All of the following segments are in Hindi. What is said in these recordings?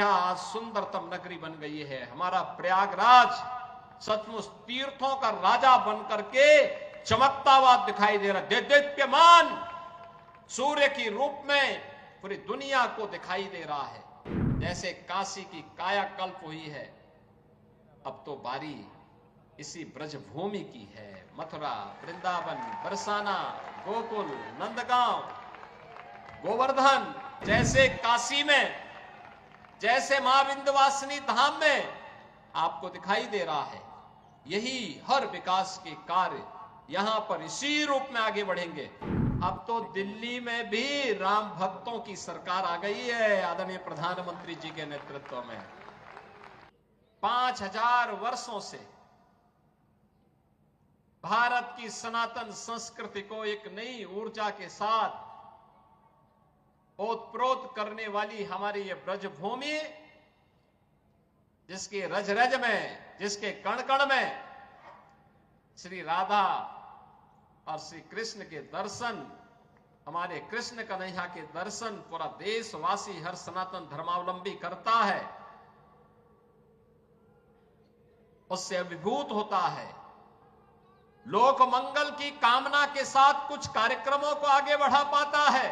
अयोध्या आज सुंदरतम नगरी बन गई है। हमारा प्रयागराज सचमुच तीर्थों का राजा बनकर के चमकता हुआ दिखाई दे रहा है। देदीप्यमान सूर्य की रूप में पूरी दुनिया को दिखाई दे रहा है। जैसे काशी की कायाकल्प हुई है, अब तो बारी इसी ब्रजभूमि की है। मथुरा, वृंदावन, बरसाना, गोकुल, नंदगांव, गोवर्धन जैसे काशी में, जैसे मां विंध्यवासिनी धाम में आपको दिखाई दे रहा है, यही हर विकास के कार्य यहां पर इसी रूप में आगे बढ़ेंगे। अब तो दिल्ली में भी राम भक्तों की सरकार आ गई है आदरणीय प्रधानमंत्री जी के नेतृत्व में। 5000 वर्षों से भारत की सनातन संस्कृति को एक नई ऊर्जा के साथ ओतप्रोत करने वाली हमारी ये ब्रजभूमि, जिसके रज रज में, जिसके कण कण में श्री राधा और श्री कृष्ण के दर्शन, हमारे कृष्ण कन्हैया के दर्शन पूरा देशवासी, हर सनातन धर्मावलंबी करता है, उससे अभिभूत होता है। लोक मंगल की कामना के साथ कुछ कार्यक्रमों को आगे बढ़ा पाता है।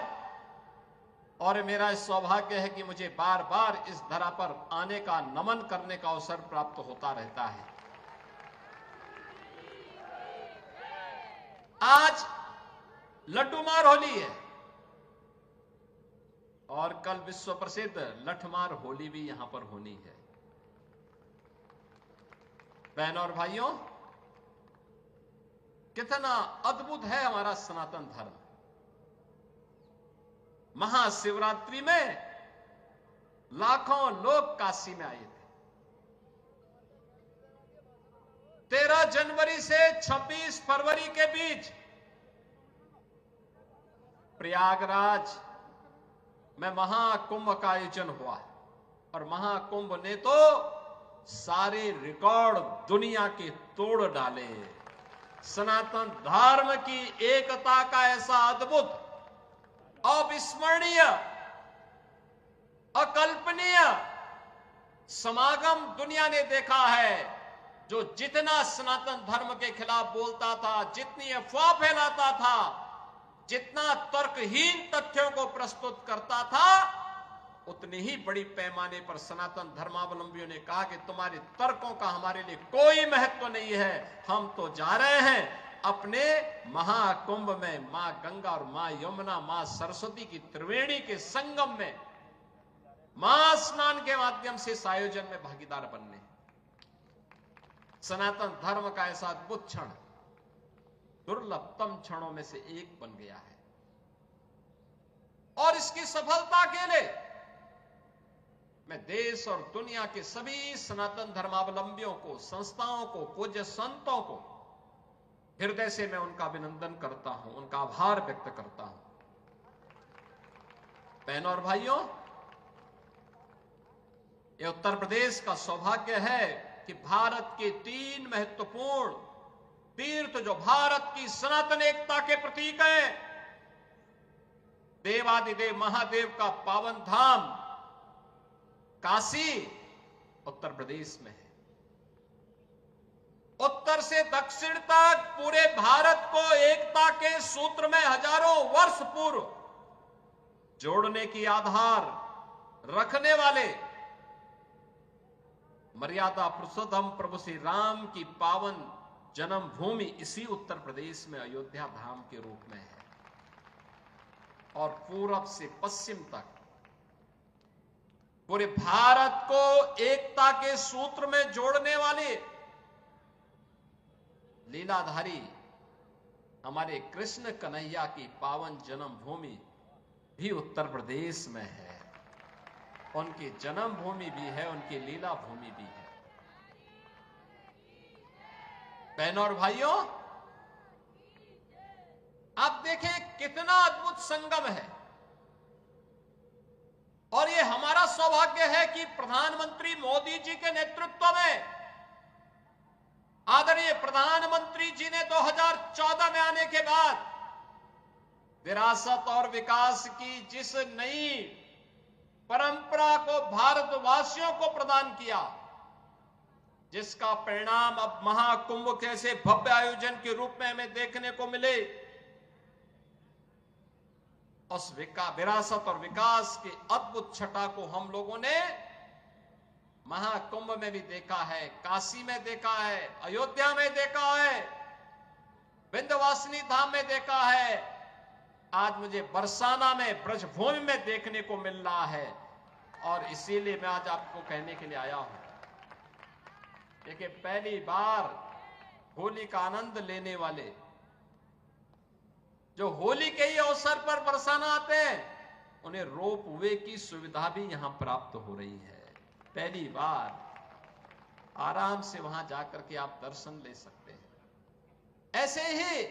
और मेरा सौभाग्य है कि मुझे बार बार इस धरा पर आने का, नमन करने का अवसर प्राप्त होता रहता है। आज लड्डूमार होली है और कल विश्व प्रसिद्ध लठमार होली भी यहां पर होनी है। बहनों और भाइयों, कितना अद्भुत है हमारा सनातन धर्म। महाशिवरात्रि में लाखों लोग काशी में आए थे। 13 जनवरी से 26 फरवरी के बीच प्रयागराज में महाकुंभ का आयोजन हुआ और महाकुंभ ने तो सारे रिकॉर्ड दुनिया के तोड़ डाले। सनातन धर्म की एकता का ऐसा अद्भुत, अविस्मरणीय, अकल्पनीय समागम दुनिया ने देखा है। जो जितना सनातन धर्म के खिलाफ बोलता था, जितनी अफवाह फैलाता था, जितना तर्कहीन तथ्यों को प्रस्तुत करता था, उतनी ही बड़ी पैमाने पर सनातन धर्मावलंबियों ने कहा कि तुम्हारे तर्कों का हमारे लिए कोई महत्व नहीं है, हम तो जा रहे हैं अपने महाकुंभ में मां गंगा और मां यमुना, मां सरस्वती की त्रिवेणी के संगम में महास्नान के माध्यम से इस आयोजन में भागीदार बनने। सनातन धर्म का ऐसा अद्भुत क्षण दुर्लभतम क्षणों में से एक बन गया है। और इसकी सफलता के लिए मैं देश और दुनिया के सभी सनातन धर्मावलंबियों को, संस्थाओं को, पूज्य संतों को हृदय से मैं उनका अभिनंदन करता हूं, उनका आभार व्यक्त करता हूं। बहनों और भाइयों, यह उत्तर प्रदेश का सौभाग्य है कि भारत के 3 महत्वपूर्ण तीर्थ जो भारत की सनातन एकता के प्रतीक है, देवादिदेव महादेव का पावन धाम काशी उत्तर प्रदेश में है। उत्तर से दक्षिण तक पूरे भारत को एकता के सूत्र में हजारों वर्ष पूर्व जोड़ने की आधार रखने वाले मर्यादा पुरुषोत्तम प्रभु श्री राम की पावन जन्मभूमि इसी उत्तर प्रदेश में अयोध्या धाम के रूप में है। और पूरब से पश्चिम तक पूरे भारत को एकता के सूत्र में जोड़ने वाले लीलाधारी हमारे कृष्ण कन्हैया की पावन जन्मभूमि भी उत्तर प्रदेश में है। उनकी जन्मभूमि भी है, उनकी लीला भूमि भी है। बहनों और भाइयों, आप देखें कितना अद्भुत संगम है। और ये हमारा सौभाग्य है कि प्रधानमंत्री मोदी जी के नेतृत्व में आदरणीय प्रधानमंत्री जी ने 2014 में आने के बाद विरासत और विकास की जिस नई परंपरा को भारतवासियों को प्रदान किया, जिसका परिणाम अब महाकुंभ जैसे भव्य आयोजन के रूप में हमें देखने को मिले। उस विरासत और विकास की अद्भुत छटा को हम लोगों ने महाकुंभ में भी देखा है, काशी में देखा है, अयोध्या में देखा है, विंध्यवासिनी धाम में देखा है, आज मुझे बरसाना में ब्रजभूमि में देखने को मिल रहा है। और इसीलिए मैं आज आपको कहने के लिए आया हूं, देखिए पहली बार होली का आनंद लेने वाले जो होली के ही अवसर पर बरसाना आते हैं, उन्हें रोप वे की सुविधा भी यहां प्राप्त हो रही है। पहली बार आराम से वहां जाकर के आप दर्शन ले सकते हैं। ऐसे ही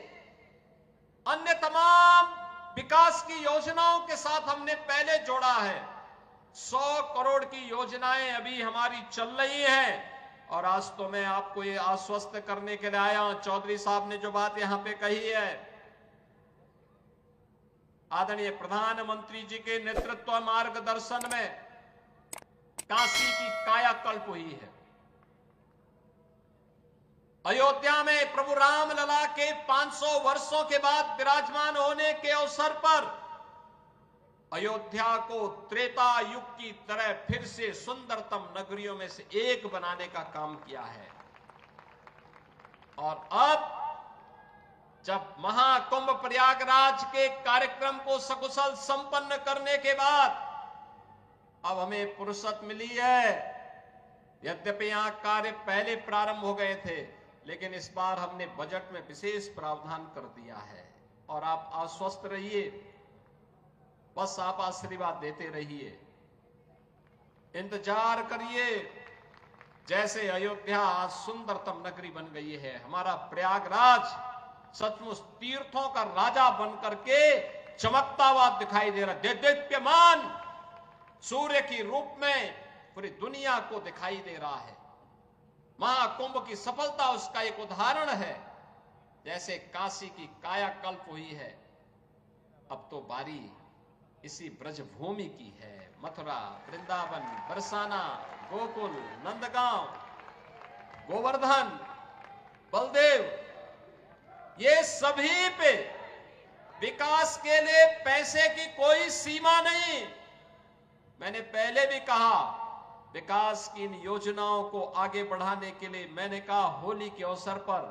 अन्य तमाम विकास की योजनाओं के साथ हमने पहले जोड़ा है। 100 करोड़ की योजनाएं अभी हमारी चल रही हैं। और आज तो मैं आपको ये आश्वस्त करने के लिए आया हूं, चौधरी साहब ने जो बात यहां पे कही है, आदरणीय प्रधानमंत्री जी के नेतृत्व मार्गदर्शन में काशी की कायाकल्प हुई है। अयोध्या में प्रभु राम लला के 500 वर्षों के बाद विराजमान होने के अवसर पर अयोध्या को त्रेता युग की तरह फिर से सुंदरतम नगरियों में से एक बनाने का काम किया है। और अब जब महाकुंभ प्रयागराज के कार्यक्रम को सकुशल संपन्न करने के बाद अब हमें फुर्सत मिली है। यद्यपि यहां कार्य पहले प्रारंभ हो गए थे, लेकिन इस बार हमने बजट में विशेष प्रावधान कर दिया है। और आप आश्वस्त रहिए, बस आप आशीर्वाद देते रहिए, इंतजार करिए। जैसे अयोध्या आज सुंदरतम नगरी बन गई है, हमारा प्रयागराज सचमुच तीर्थों का राजा बनकर के चमकता हुआ दिखाई दे रहा है। दीप्यमान सूर्य की रूप में पूरी दुनिया को दिखाई दे रहा है। महाकुंभ की सफलता उसका एक उदाहरण है। जैसे काशी की कायाकल्प हुई है, अब तो बारी इसी ब्रजभूमि की है। मथुरा, वृंदावन, बरसाना, गोकुल, नंदगांव, गोवर्धन, बलदेव, ये सभी पे विकास के लिए पैसे की कोई सीमा नहीं। मैंने पहले भी कहा, विकास की इन योजनाओं को आगे बढ़ाने के लिए मैंने कहा होली के अवसर पर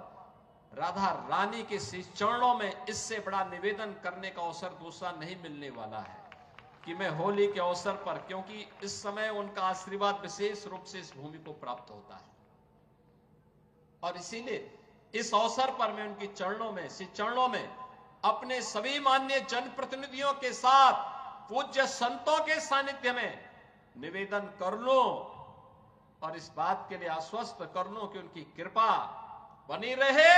राधा रानी के चरणों में इससे बड़ा निवेदन करने का अवसर दूसरा नहीं मिलने वाला है कि मैं होली के अवसर पर, क्योंकि इस समय उनका आशीर्वाद विशेष रूप से इस भूमि को प्राप्त होता है। और इसीलिए इस अवसर पर मैं उनकी चरणों में अपने सभी माननीय जनप्रतिनिधियों के साथ पूज्य संतों के सानिध्य में निवेदन कर लूं और इस बात के लिए आश्वस्त कर लूं कि उनकी कृपा बनी रहे।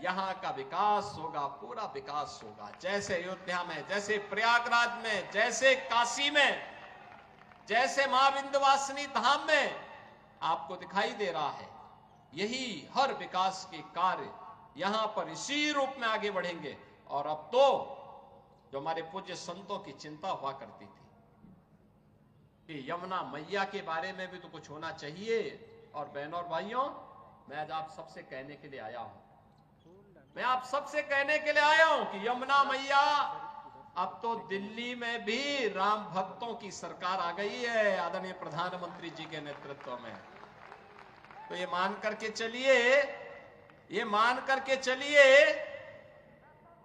यहां का विकास होगा, पूरा विकास होगा। जैसे अयोध्या में, जैसे प्रयागराज में, जैसे काशी में, जैसे मां विंध्यवासिनी धाम में आपको दिखाई दे रहा है, यही हर विकास के कार्य यहां पर इसी रूप में आगे बढ़ेंगे। और अब तो जो हमारे पूज्य संतों की चिंता हुआ करती थी कि यमुना मैया के बारे में भी तो कुछ होना चाहिए। और बहनों और भाइयों, मैं आज आप सबसे कहने के लिए आया हूं, मैं आप सबसे कहने के लिए आया हूं कि यमुना मैया, अब तो दिल्ली में भी राम भक्तों की सरकार आ गई है आदरणीय प्रधानमंत्री जी के नेतृत्व में। तो ये मान करके चलिए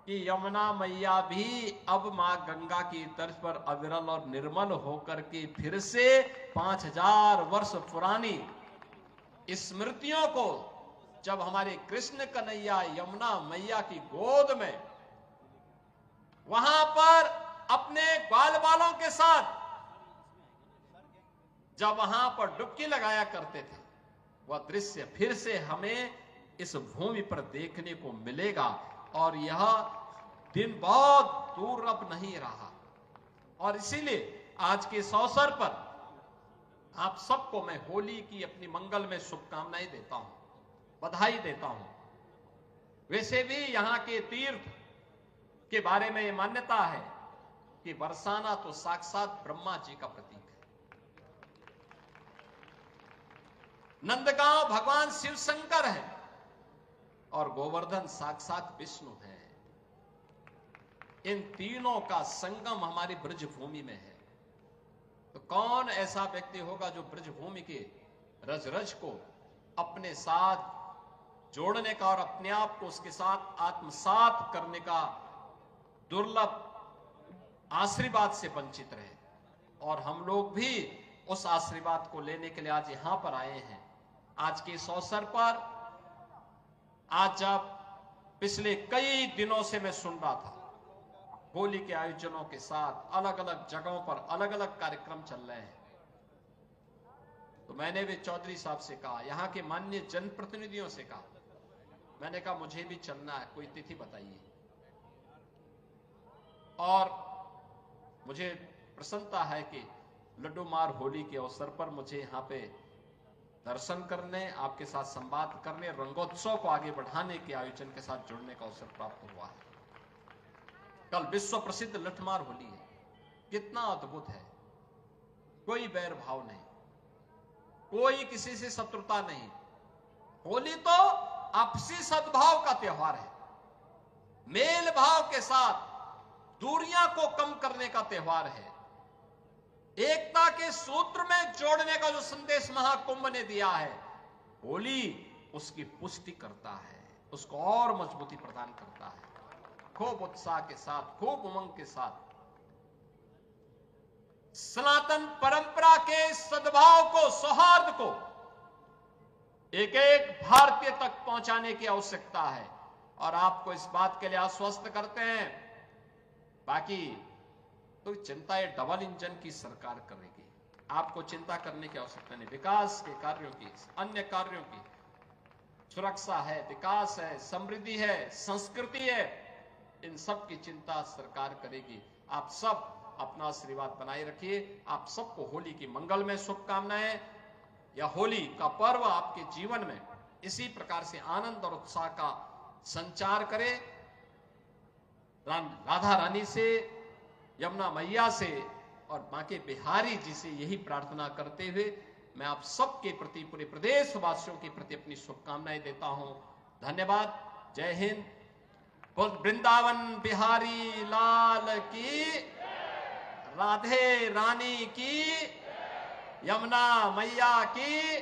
कि यमुना मैया भी अब मां गंगा की तर्ज पर अविरल और निर्मल होकर के फिर से 5000 वर्ष पुरानी स्मृतियों को, जब हमारे कृष्ण कन्हैया यमुना मैया की गोद में वहां पर अपने ग्वाल बालों के साथ जब वहां पर डुबकी लगाया करते थे, वह दृश्य फिर से हमें इस भूमि पर देखने को मिलेगा। और यह दिन बहुत दूर अब नहीं रहा। और इसीलिए आज के इस अवसर पर आप सबको मैं होली की अपनी मंगल में शुभकामनाएं देता हूं, बधाई देता हूं। वैसे भी यहां के तीर्थ के बारे में यह मान्यता है कि बरसाना तो साक्षात ब्रह्मा जी का प्रतीक है। नंदगांव भगवान शिव शंकर है और गोवर्धन साक्षात विष्णु है। इन तीनों का संगम हमारी ब्रजभूमि में है। तो कौन ऐसा व्यक्ति होगा जो ब्रजभूमि के रज रज को अपने साथ जोड़ने का और अपने आप को उसके साथ आत्मसात करने का दुर्लभ आशीर्वाद से वंचित रहे। और हम लोग भी उस आशीर्वाद को लेने के लिए आज यहां पर आए हैं। आज के इस अवसर पर, आज जब पिछले कई दिनों से मैं सुन रहा था होली के आयोजनों के साथ अलग अलग जगहों पर अलग अलग कार्यक्रम चल रहे हैं, तो मैंने भी चौधरी साहब से कहा, यहां के माननीय जनप्रतिनिधियों से कहा, मैंने कहा मुझे भी चलना है, कोई तिथि बताइए। और मुझे प्रसन्नता है कि लड्डू मार होली के अवसर पर मुझे यहां पे दर्शन करने, आपके साथ संवाद करने, रंगोत्सव को आगे बढ़ाने के आयोजन के साथ जुड़ने का अवसर प्राप्त हुआ है। कल विश्व प्रसिद्ध लठमार होली है, कितना अद्भुत है। कोई बैर भाव नहीं, कोई किसी से शत्रुता नहीं। होली तो आपसी सद्भाव का त्योहार है, मेल भाव के साथ दूरियां को कम करने का त्योहार है, एकता के सूत्र में जोड़ने का जो संदेश महाकुंभ ने दिया है, होली उसकी पुष्टि करता है, उसको और मजबूती प्रदान करता है। खूब उत्साह के साथ, खूब उमंग के साथ सनातन परंपरा के सद्भाव को, सौहार्द को एक एक भारतीय तक पहुंचाने की आवश्यकता है। और आपको इस बात के लिए आश्वस्त करते हैं, बाकी तो चिंता ये डबल इंजन की सरकार करेगी, आपको चिंता करने की आवश्यकता नहीं। विकास के कार्यों की, अन्य कार्यों की, सुरक्षा है, विकास है, समृद्धि है, संस्कृति है, इन सब की चिंता सरकार करेगी। आप सब अपना आशीर्वाद बनाए रखिए। आप सबको होली की मंगलमय शुभकामनाएं। यह होली का पर्व आपके जीवन में इसी प्रकार से आनंद और उत्साह का संचार करे। राधा रानी से, यमुना मैया से और बांके बिहारी जी से यही प्रार्थना करते हुए मैं आप सबके प्रति, पूरे प्रदेशवासियों के प्रति अपनी शुभकामनाएं देता हूं। धन्यवाद। जय हिंद। वृंदावन बिहारी लाल की, राधे रानी की, यमुना मैया की।